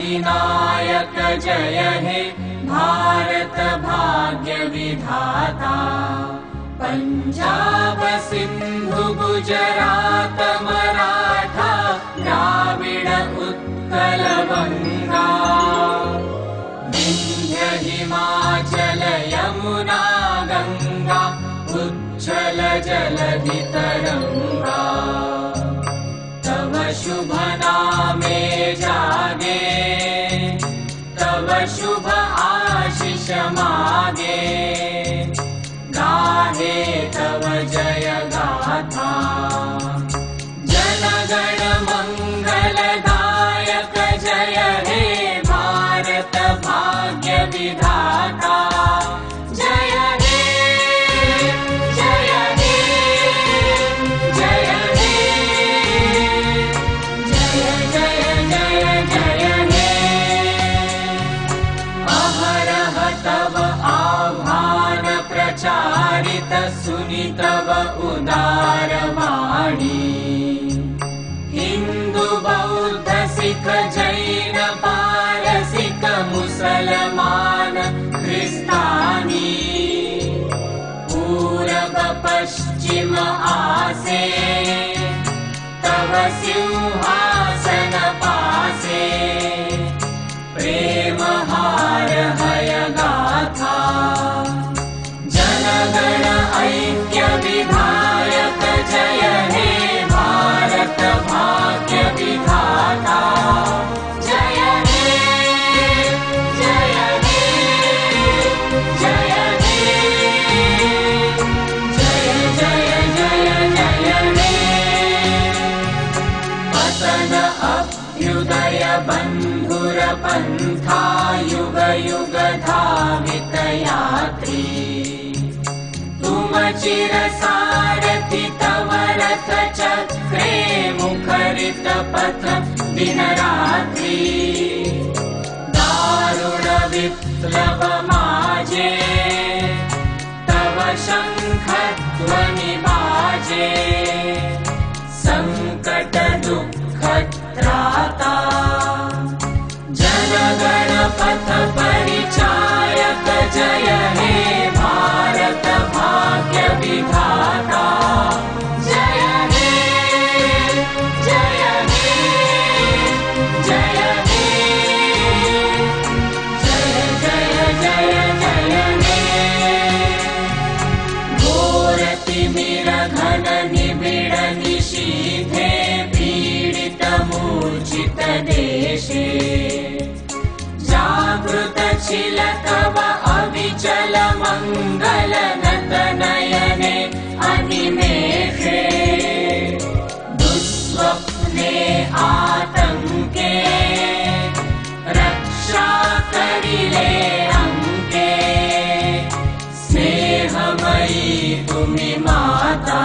अधिनायक जय हे भारत भाग्य विधाता। पंजाब सिंधु गुजरात मराठा द्राविड उत्कल बंगा, विंध्य हिमाचल यमुना गंगा उच्छल जलधि तरंगा। तव शुभ नामे जागे, तव शुभ आशीष मागे, गाहे तव जय गाथा। जन गण मंगलदायक जय हे भारत भाग्य विधाता। जय हे जय हे जय हे जय जय जय जय हे। अहरह तव आह्वान प्रचारित सुनि तव उदार वाणी। हिंदू बौद्ध सिख जैन पारसिक मुसलमान ख्रिस्तानी, पूरब पश्चिम आसे तव सिंहासन पासे। प्रेम हार हय गाथा, जनगण ऐक्य विधायक जय हे भारत भाग्य विधाता। जय हे जय हे जय हे जय जय जय जय हे। पतन अभ्युदय बंधुर पंथा युग युग धावित यात्री। तुम चिर सारथि तव रथ चक्रे मुखरित पथ दिन रात्रि। दारुण विप्लव माजे तव शंख ध्वनि बाजे। संकट दुख त्राता जनगण पथ परिचायक जय हे भारत भाग्य विधाता। जय हे जय हे जय हे जय जय जय जय हे। घोर तिमिर घन निबिड़ निशीथे पीडित मूर्छित देशे। जागृत छिल तव अविचल मंगल नत नयने अनिमेषे। दुस्वप्ने आतंके रक्षा करिले अंके। स्नेहमयी तुमि माता,